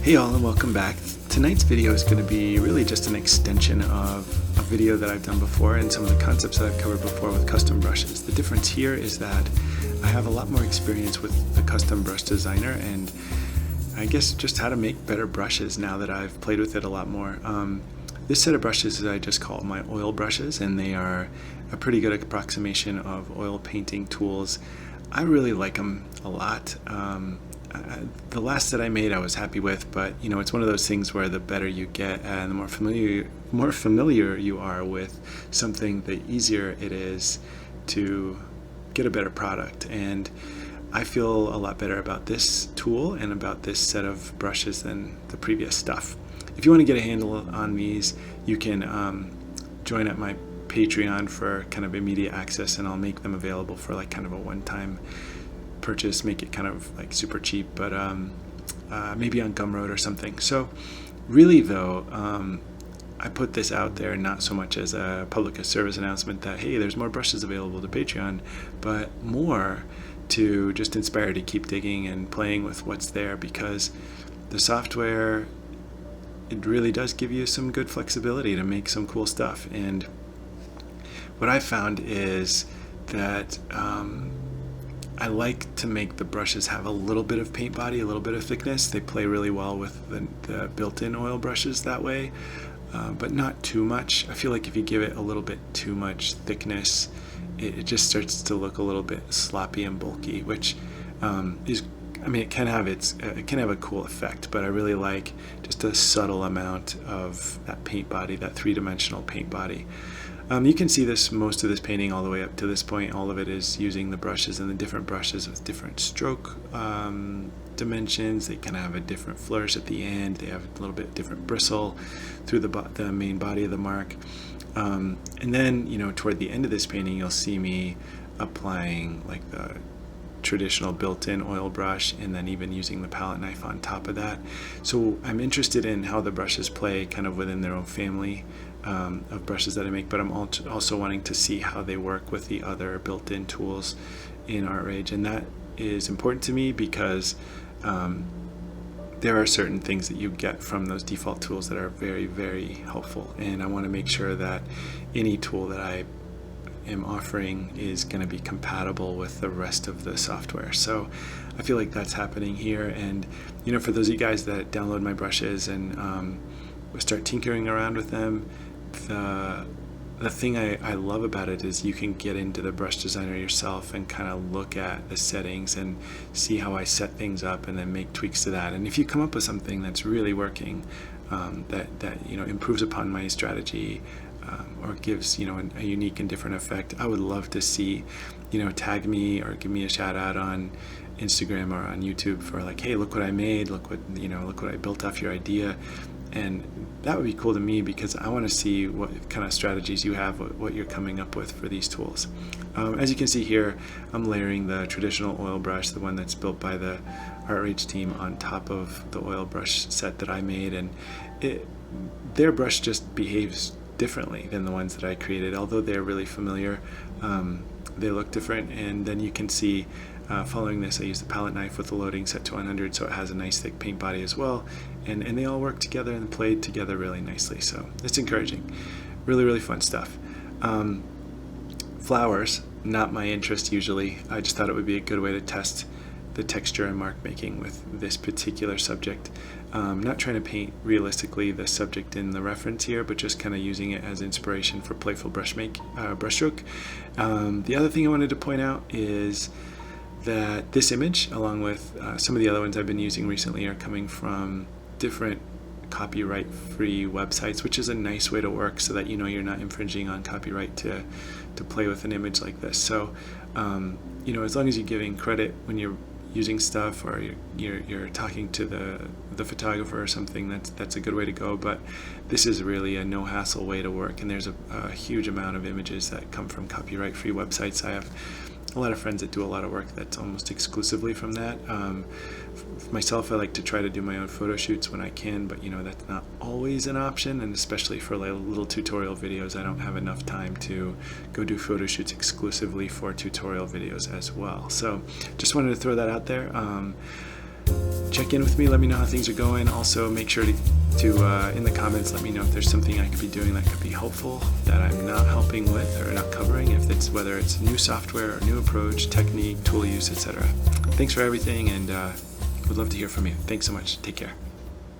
Hey all, and welcome back. Tonight's video is going to be really just an extension of a video that I've done before and some of the concepts that I've covered before with custom brushes. The difference here is that I have a lot more experience with the custom brush designer and I guess just how to make better brushes now that I've played with it a lot more. This set of brushes I just call my oil brushes, and they are a pretty good approximation of oil painting tools. I really like them a lot. The last that I made I was happy with, but you know, it's one of those things where the better you get and the more familiar you are with something, the easier it is to get a better product. And I feel a lot better about this tool and about this set of brushes than the previous stuff. If you want to get a handle on these, you can join at my Patreon for kind of immediate access, and I'll make them available for like kind of a one-time purchase, make it kind of like super cheap, but maybe on Gumroad or something. So really though, I put this out there not so much as a public service announcement that hey, there's more brushes available to Patreon, but more to just inspire to keep digging and playing with what's there, because the software, it really does give you some good flexibility to make some cool stuff. And what I found is that I like to make the brushes have a little bit of paint body, a little bit of thickness. They play really well with the built-in oil brushes that way, but not too much. I feel like if you give it a little bit too much thickness, it just starts to look a little bit sloppy and bulky, which is, I mean, it can have a cool effect, but I really like just a subtle amount of that paint body, that three-dimensional paint body. You can see most of this painting all the way up to this point. All of it is using the brushes, and the different brushes with different stroke dimensions. They kind of have a different flourish at the end. They have a little bit different bristle through the main body of the mark. And then, you know, toward the end of this painting, you'll see me applying like the traditional built-in oil brush, and then even using the palette knife on top of that. So I'm interested in how the brushes play kind of within their own family of brushes that I make, but I'm also wanting to see how they work with the other built-in tools in Artrage, and that is important to me because there are certain things that you get from those default tools that are very, very helpful, and I want to make sure that any tool that I am offering is going to be compatible with the rest of the software. So I feel like that's happening here. And you know, for those of you guys that download my brushes and start tinkering around with them, the thing I love about it is you can get into the brush designer yourself and kind of look at the settings and see how I set things up and then make tweaks to that. And if you come up with something that's really working, that you know, improves upon my strategy, or gives, you know, a unique and different effect, I would love to see, you know, tag me or give me a shout out on Instagram or on YouTube for like, hey, look what I made, look what I built off your idea. And that would be cool to me because I want to see what kind of strategies you have, what you're coming up with for these tools. As you can see here, I'm layering the traditional oil brush, the one that's built by the Artrage team, on top of the oil brush set that I made, and their brush just behaves differently than the ones that I created. Although they're really familiar, they look different. And then you can see following this, I used the palette knife with the loading set to 100, so it has a nice thick paint body as well, and they all work together and played together really nicely. So it's encouraging. Really, really fun stuff. Flowers, not my interest usually. I just thought it would be a good way to test the texture and mark making with this particular subject. Not trying to paint realistically the subject in the reference here, but just kind of using it as inspiration for playful brushstroke. The other thing I wanted to point out is that this image, along with some of the other ones I've been using recently, are coming from different copyright-free websites, which is a nice way to work so that you know you're not infringing on copyright to play with an image like this. So you know, as long as you're giving credit when you're using stuff, or you're talking to the photographer or something, that's a good way to go. But this is really a no hassle way to work, and there's a huge amount of images that come from copyright-free websites. I have a lot of friends that do a lot of work that's almost exclusively from that. Myself, I like to try to do my own photo shoots when I can, but you know, that's not always an option, and especially for like little tutorial videos, I don't have enough time to go do photo shoots exclusively for tutorial videos as well. So just wanted to throw that out there. check in with me, let me know how things are going. Also, make sure to in the comments, let me know if there's something I could be doing that could be helpful that I'm not helping with or not covering, whether it's new software or new approach, technique, tool use, etc. Thanks for everything, and would love to hear from you. Thanks so much. Take care.